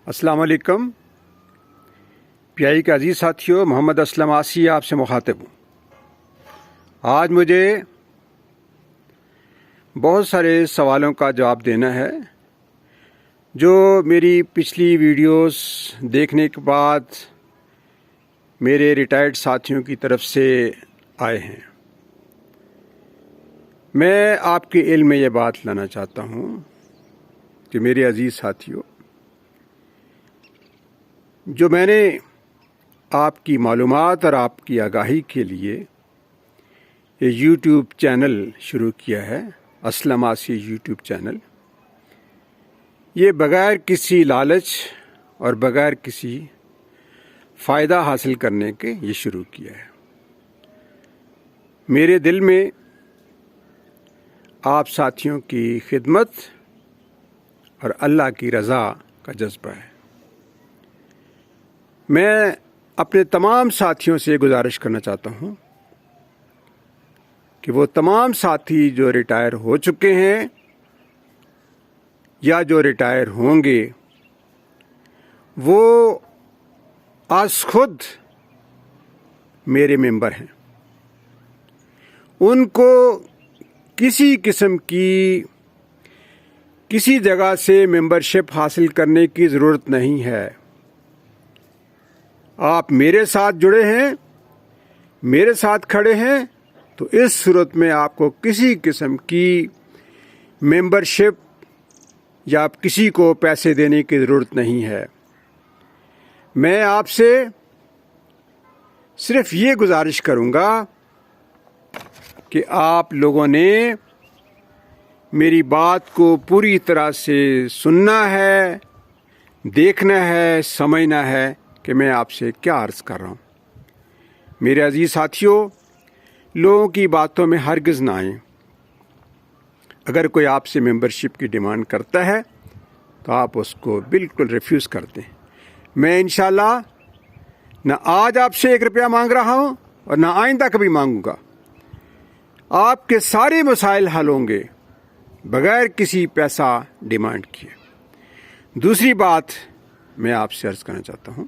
السلام علیکم پی آئی کے عزیز ساتھیوں، محمد اسلم آسی آپ سے مخاطب ہوں۔ آج مجھے بہت سارے سوالوں کا جواب دینا ہے جو میری پچھلی ویڈیوز دیکھنے کے بعد میرے ریٹائرڈ ساتھیوں کی طرف سے آئے ہیں۔ میں آپ کے علم میں یہ بات لانا چاہتا ہوں کہ میرے عزیز ساتھیوں، جو میں نے آپ کی معلومات اور آپ کی آگاہی کے لیے یہ یوٹیوب چینل شروع کیا ہے، اسلم آسی یوٹیوب چینل، یہ بغیر کسی لالچ اور بغیر کسی فائدہ حاصل کرنے کے یہ شروع کیا ہے۔ میرے دل میں آپ ساتھیوں کی خدمت اور اللہ کی رضا کا جذبہ ہے۔ میں اپنے تمام ساتھیوں سے گزارش کرنا چاہتا ہوں کہ وہ تمام ساتھی جو ریٹائر ہو چکے ہیں یا جو ریٹائر ہوں گے، وہ آج خود میرے ممبر ہیں۔ ان کو کسی قسم کی کسی جگہ سے ممبرشپ حاصل کرنے کی ضرورت نہیں ہے۔ آپ میرے ساتھ جڑے ہیں، میرے ساتھ کھڑے ہیں، تو اس صورت میں آپ کو کسی قسم کی ممبرشپ یا کسی کو پیسے دینے کی ضرورت نہیں ہے۔ میں آپ سے صرف یہ گزارش کروں گا کہ آپ لوگوں نے میری بات کو پوری طرح سے سننا ہے، دیکھنا ہے، سمجھنا ہے کہ میں آپ سے کیا عرض کر رہا ہوں۔ میرے عزیز ساتھیوں، لوگوں کی باتوں میں ہرگز نہ آئیں۔ اگر کوئی آپ سے ممبرشپ کی ڈیمانڈ کرتا ہے تو آپ اس کو بالکل ریفیوز کر دیں۔ میں انشاءاللہ نہ آج آپ سے 1 روپیہ مانگ رہا ہوں اور نہ آئندہ کبھی مانگوں گا۔ آپ کے سارے مسائل حل ہوں گے بغیر کسی پیسہ ڈیمانڈ کیے۔ دوسری بات میں آپ سے عرض کرنا چاہتا ہوں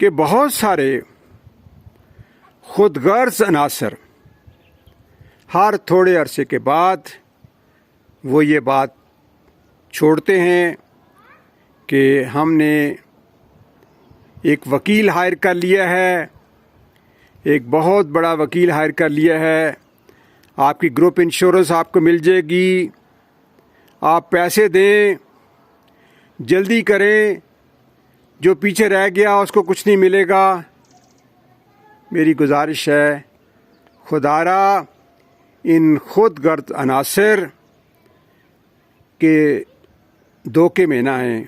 کہ بہت سارے خود غرض عناصر ہر تھوڑے عرصے کے بعد وہ یہ بات چھوڑتے ہیں کہ ہم نے ایک وکیل ہائر کر لیا ہے، ایک بہت بڑا وکیل ہائر کر لیا ہے، آپ کی گروپ انشورنس آپ کو مل جائے گی، آپ پیسے دیں، جلدی کریں، جو پیچھے رہ گیا اس کو کچھ نہیں ملے گا۔ میری گزارش ہے، خدا را ان خود غرض عناصر کے دھوکے میں نہ آئیں۔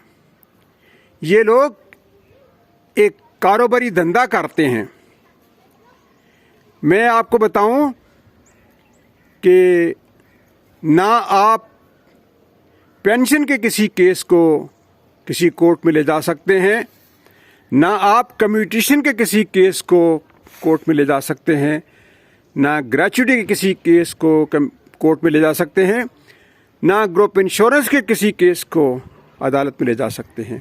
یہ لوگ ایک کاروباری دھندا کرتے ہیں۔ میں آپ کو بتاؤں کہ نہ آپ پینشن کے کسی کیس کو کسی کورٹ میں لے جا سکتے ہیں، نہ آپ کمیوٹیشن کے کسی کیس کو کورٹ میں لے جا سکتے ہیں، نہ گریچوٹی کے کسی کیس کو کورٹ میں لے جا سکتے ہیں، نہ گروپ انشورنس کے کسی کیس کو عدالت میں لے جا سکتے ہیں۔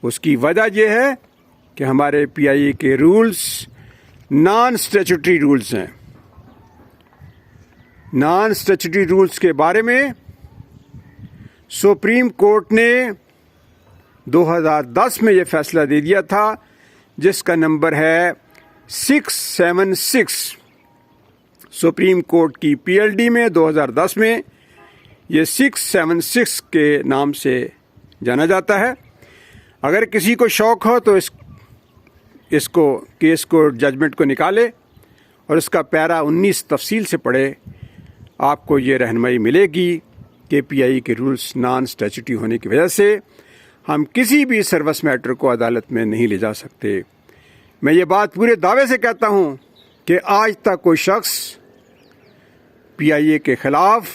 اس کی وجہ یہ ہے کہ ہمارے پی آئی اے کے رولز نان اسٹیچوٹری رولز ہیں۔ نان اسٹیچوٹری رولز کے بارے میں سپریم کورٹ نے 2010 میں یہ فیصلہ دے دیا تھا، جس کا نمبر ہے 676۔ سپریم کورٹ کی پی ایل ڈی میں 2010 میں یہ 676 کے نام سے جانا جاتا ہے۔ اگر کسی کو شوق ہو تو اس کو کیس کو ججمنٹ کو نکالے اور اس کا پیرا 19 تفصیل سے پڑھے، آپ کو یہ رہنمائی ملے گی کہ پی آئی کے رولز نان اسٹیچوٹری ہونے کی وجہ سے ہم کسی بھی سروس میٹر کو عدالت میں نہیں لے جا سکتے۔ میں یہ بات پورے دعوے سے کہتا ہوں کہ آج تک کوئی شخص پی آئی اے کے خلاف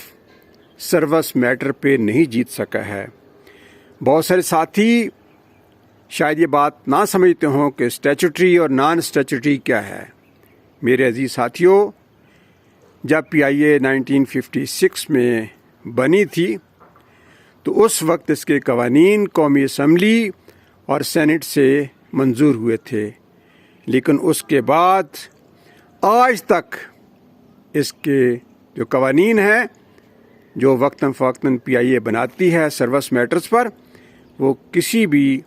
سروس میٹر پہ نہیں جیت سکا ہے۔ بہت سارے ساتھی شاید یہ بات نہ سمجھتے ہوں کہ اسٹیچوٹری اور نان اسٹیچوٹری کیا ہے۔ میرے عزیز ساتھیوں، جب پی آئی اے 1956 میں بنی تھی تو اس وقت اس کے قوانین قومی اسمبلی اور سینٹ سے منظور ہوئے تھے، لیکن اس کے بعد آج تک اس کے جو قوانین ہیں جو وقتاً فوقتاً پی آئی اے بناتی ہے سروس میٹرز پر، وہ کسی بھی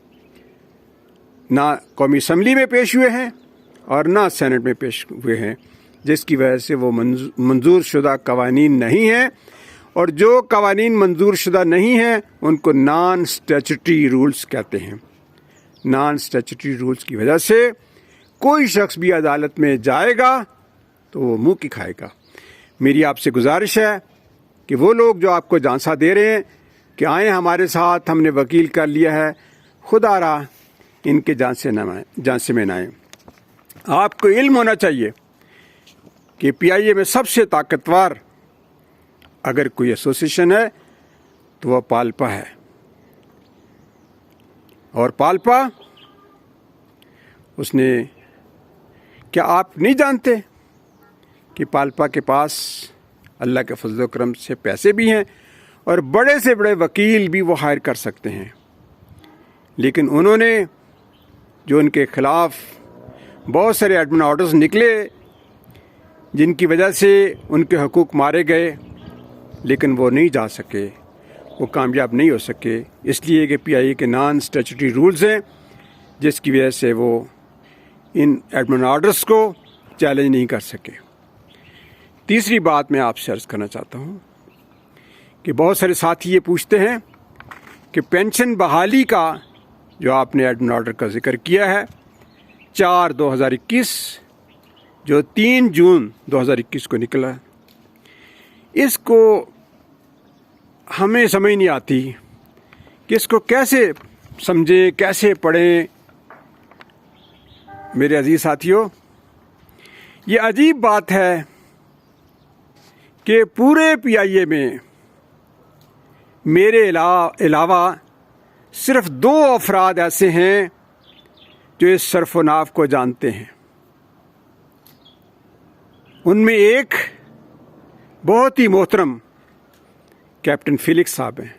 نہ قومی اسمبلی میں پیش ہوئے ہیں اور نہ سینٹ میں پیش ہوئے ہیں، جس کی وجہ سے وہ منظور شدہ قوانین نہیں ہیں، اور جو قوانین منظور شدہ نہیں ہیں ان کو نان اسٹیچوٹری رولز کہتے ہیں۔ نان اسٹیچوٹری رولز کی وجہ سے کوئی شخص بھی عدالت میں جائے گا تو وہ منہ کی کھائے گا۔ میری آپ سے گزارش ہے کہ وہ لوگ جو آپ کو جھانسا دے رہے ہیں کہ آئیں ہمارے ساتھ، ہم نے وکیل کر لیا ہے، خدا را ان کے جھانسے میں نہ آئیں۔ آپ کو علم ہونا چاہیے کہ پی آئی اے میں سب سے طاقتور اگر کوئی ایسوسیشن ہے تو وہ پالپا ہے، اور پالپا اس نے، کیا آپ نہیں جانتے کہ پالپا کے پاس اللہ کے فضل و کرم سے پیسے بھی ہیں اور بڑے سے بڑے وکیل بھی وہ ہائر کر سکتے ہیں، لیکن انہوں نے جو ان کے خلاف بہت سارے ایڈمن آرڈرز نکلے جن کی وجہ سے ان کے حقوق مارے گئے، لیکن وہ نہیں جا سکے، وہ کامیاب نہیں ہو سکے، اس لیے کہ پی آئی اے کے نان اسٹیچوٹری رولز ہیں، جس کی وجہ سے وہ ان ایڈمن آرڈرز کو چیلنج نہیں کر سکے۔ تیسری بات میں آپ سے عرض کرنا چاہتا ہوں کہ بہت سارے ساتھی یہ پوچھتے ہیں کہ پینشن بحالی کا جو آپ نے ایڈمن آرڈر کا ذکر کیا ہے 4/2021 جو 3 جون 2021 کو نکلا، اس کو ہمیں سمجھ نہیں آتی کہ اس کو کیسے سمجھیں، کیسے پڑھیں۔ میرے عزیز ساتھیوں، یہ عجیب بات ہے کہ پورے پی آئی اے میں میرے علاوہ صرف 2 افراد ایسے ہیں جو اس صرف و ناف کو جانتے ہیں۔ ان میں ایک بہت ہی محترم کیپٹن فیلکس صاحب ہیں،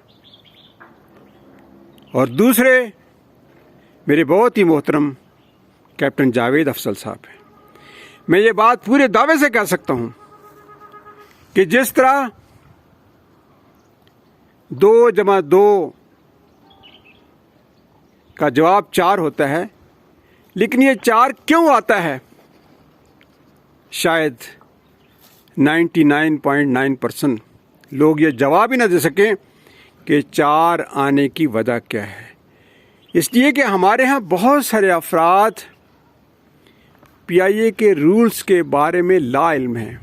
اور دوسرے میرے بہت ہی محترم کیپٹن جاوید افضل صاحب ہیں۔ میں یہ بات پورے دعوے سے کہہ سکتا ہوں کہ جس طرح 2+2 کا جواب 4 ہوتا ہے، لیکن یہ 4 کیوں آتا ہے؟ شاید 99.9% لوگ یہ جواب ہی نہ دے سکیں کہ 4 آنے کی وجہ کیا ہے۔ اس لیے کہ ہمارے ہاں بہت سارے افراد پی آئی اے کے رولز کے بارے میں لا علم ہیں۔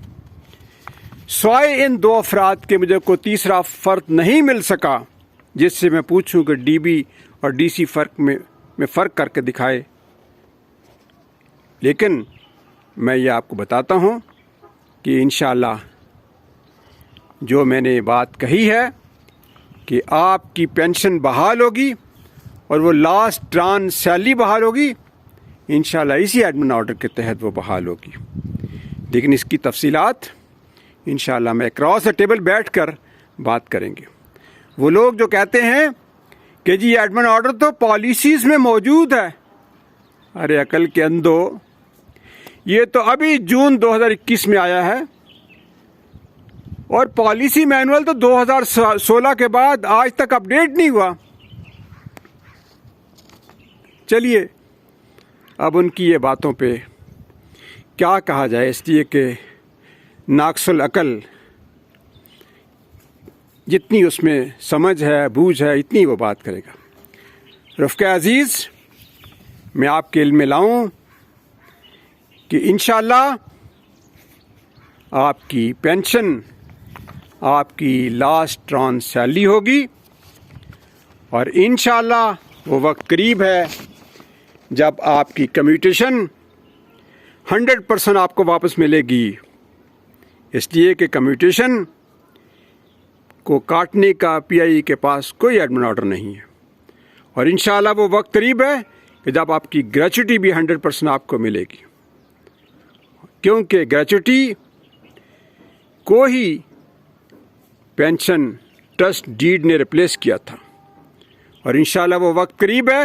سوائے ان 2 افراد کے مجھے کوئی تیسرا فرد نہیں مل سکا جس سے میں پوچھوں کہ ڈی بی اور ڈی سی میں فرق کر کے دکھائے۔ لیکن میں یہ آپ کو بتاتا ہوں کہ انشاءاللہ جو میں نے بات کہی ہے کہ آپ کی پینشن بحال ہوگی اور وہ لاسٹ ٹران سیلری بحال ہوگی، انشاءاللہ اسی ایڈمن آرڈر کے تحت وہ بحال ہوگی۔ لیکن اس کی تفصیلات انشاءاللہ میں اکراس دا ٹیبل بیٹھ کر بات کریں گے۔ وہ لوگ جو کہتے ہیں کہ جی ایڈمن آرڈر تو پالیسیز میں موجود ہے، ارے عقل کے اندھو، یہ تو ابھی جون 2021 میں آیا ہے، اور پالیسی مینول تو 2016 کے بعد آج تک اپڈیٹ نہیں ہوا۔ چلیے اب ان کی یہ باتوں پہ کیا کہا جائے، اس لیے کہ ناقص العقل جتنی اس میں سمجھ ہے، بوجھ ہے، اتنی وہ بات کرے گا۔ رفقہ عزیز، میں آپ کے علم میں لاؤں کہ انشاءاللہ آپ کی پینشن، آپ کی لاسٹ ٹران سیلری ہوگی، اور انشاءاللہ وہ وقت قریب ہے جب آپ کی کمیوٹیشن 100% آپ کو واپس ملے گی، اس لیے کہ کمیوٹیشن کو کاٹنے کا پی آئی اے کے پاس کوئی ایڈمن آرڈر نہیں ہے، اور انشاءاللہ وہ وقت قریب ہے کہ جب آپ کی گریچوٹی بھی 100% آپ کو ملے گی، کیونکہ گریچوٹی کو ہی پینشن ٹرسٹ ڈیڈ نے ریپلیس کیا تھا، اور انشاءاللہ وہ وقت قریب ہے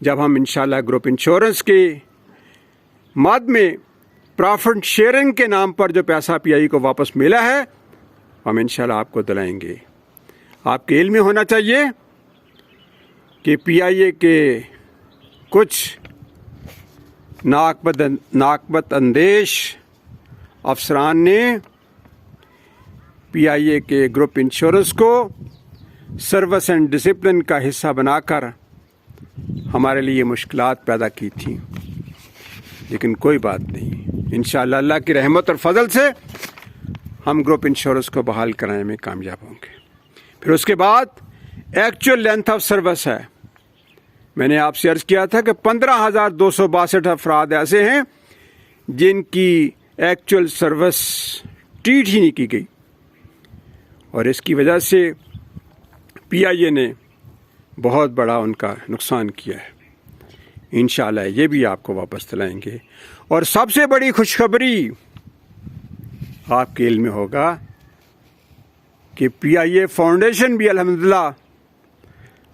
جب ہم انشاءاللہ گروپ انشورنس کے مد میں پرافٹ شیئرنگ کے نام پر جو پیسہ پی آئی کو واپس ملا ہے ہم انشاءاللہ آپ کو دلائیں گے۔ آپ کے علم میں ہونا چاہیے کہ پی آئی اے کے کچھ ناقبت اندیش افسران نے پی آئی اے کے گروپ انشورنس کو سروس اینڈ ڈسپلن کا حصہ بنا کر ہمارے لیے مشکلات پیدا کی تھیں، لیکن کوئی بات نہیں، انشاءاللہ اللہ کی رحمت اور فضل سے ہم گروپ انشورنس کو بحال کرانے میں کامیاب ہوں گے۔ پھر اس کے بعد ایکچوئل لینتھ آف سروس ہے۔ میں نے آپ سے عرض کیا تھا کہ 15,262 افراد ایسے ہیں جن کی ایکچوئل سروس ٹریٹ ہی نہیں کی گئی، اور اس کی وجہ سے پی آئی اے نے بہت بڑا ان کا نقصان کیا ہے۔ انشاءاللہ یہ بھی آپ کو واپس دلائیں گے۔ اور سب سے بڑی خوشخبری آپ کے علم میں ہوگا کہ پی آئی اے فاؤنڈیشن بھی الحمدللہ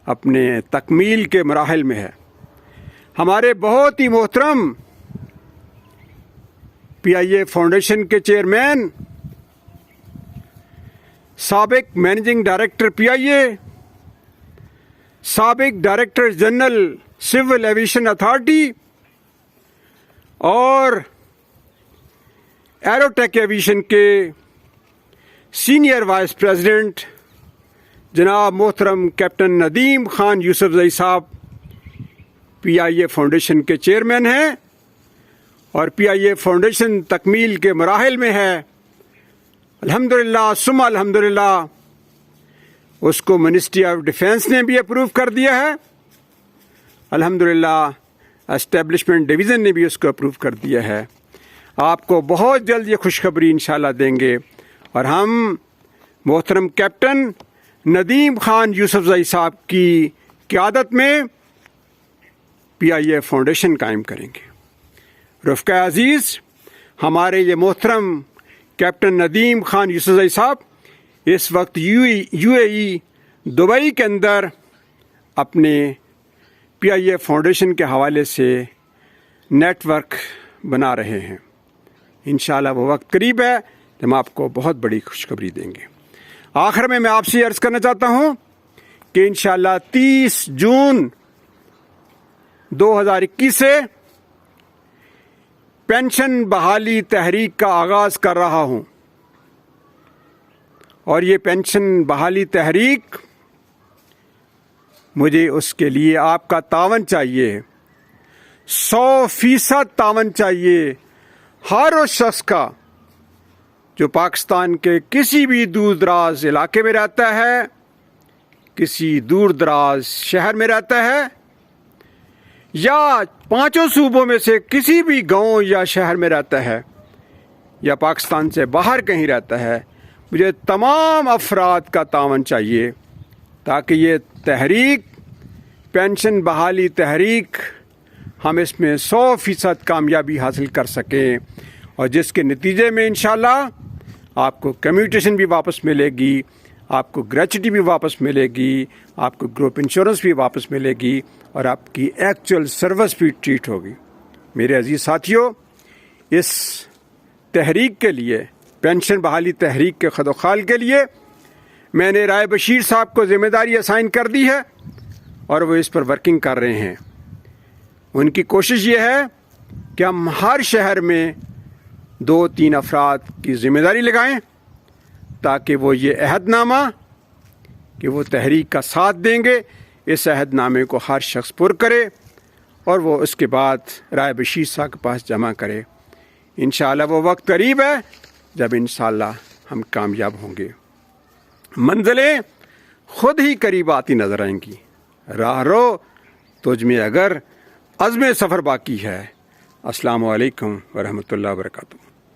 اپنے تکمیل کے مراحل میں ہے۔ ہمارے بہت ہی محترم پی آئی اے فاؤنڈیشن کے چیئرمین، سابق managing director P I A, سابق director general civil aviation authority اور ایروٹیک ایویشن کے سینئر وائس پریزیڈنٹ جناب محترم کیپٹن ندیم خان یوسفزئی صاحب پی آئی اے فاؤنڈیشن کے چیئرمین ہیں، اور پی آئی اے فاؤنڈیشن تکمیل کے مراحل میں ہے۔ الحمدللہ ثم الحمدللہ اس کو منسٹری آف ڈیفینس نے بھی اپروو کر دیا ہے، الحمدللہ اسٹیبلشمنٹ ڈویژن نے بھی اس کو اپروو کر دیا ہے۔ آپ کو بہت جلد یہ خوشخبری انشاءاللہ دیں گے، اور ہم محترم کیپٹن ندیم خان یوسفزئی صاحب کی قیادت میں پی آئی اے فاؤنڈیشن قائم کریں گے۔ رفقا عزیز، ہمارے یہ محترم کیپٹن ندیم خان یوسفزئی صاحب اس وقت یو اے ای دبئی کے اندر اپنے پی آئی اے فاؤنڈیشن کے حوالے سے نیٹ ورک بنا رہے ہیں۔ انشاءاللہ وہ وقت قریب ہے جب ہم آپ کو بہت بڑی خوشخبری دیں گے۔ آخر میں آپ سے عرض کرنا چاہتا ہوں کہ انشاءاللہ 30 جون 2021 سے پینشن بحالی تحریک کا آغاز کر رہا ہوں، اور یہ پینشن بحالی تحریک مجھے اس کے لیے آپ کا تعاون چاہیے، 100% تعاون چاہیے ہر اس شخص کا جو پاکستان کے کسی بھی دور دراز علاقے میں رہتا ہے، کسی دور دراز شہر میں رہتا ہے، یا 5 صوبوں میں سے کسی بھی گاؤں یا شہر میں رہتا ہے، یا پاکستان سے باہر کہیں رہتا ہے۔ مجھے تمام افراد کا تعاون چاہیے تاکہ یہ تحریک، پینشن بحالی تحریک، ہم اس میں 100% کامیابی حاصل کر سکیں، اور جس کے نتیجے میں انشاءاللہ آپ کو کمیوٹیشن بھی واپس ملے گی، آپ کو گریچوٹی بھی واپس ملے گی، آپ کو گروپ انشورنس بھی واپس ملے گی، اور آپ کی ایکچوئل سروس بھی ٹریٹ ہوگی۔ میرے عزیز ساتھیوں، اس تحریک کے لیے، پینشن بحالی تحریک کے خد و خال کے لیے میں نے رائے بشیر صاحب کو ذمہ داری اسائن کر دی ہے، اور وہ اس پر ورکنگ کر رہے ہیں۔ ان کی کوشش یہ ہے کہ ہم ہر شہر میں 2-3 افراد کی ذمہ داری لگائیں تاکہ وہ یہ عہد نامہ کہ وہ تحریک کا ساتھ دیں گے، اس عہد نامے کو ہر شخص پر کرے، اور وہ اس کے بعد رائے بشیر صاحب کے پاس جمع کرے۔ انشاءاللہ وہ وقت قریب ہے جب انشاءاللہ ہم کامیاب ہوں گے۔ منزلیں خود ہی قریب آتی نظر آئیں گی، راہ رو تجھ میں اگر عزم سفر باقی ہے۔ السلام علیکم ورحمۃ اللہ وبرکاتہ۔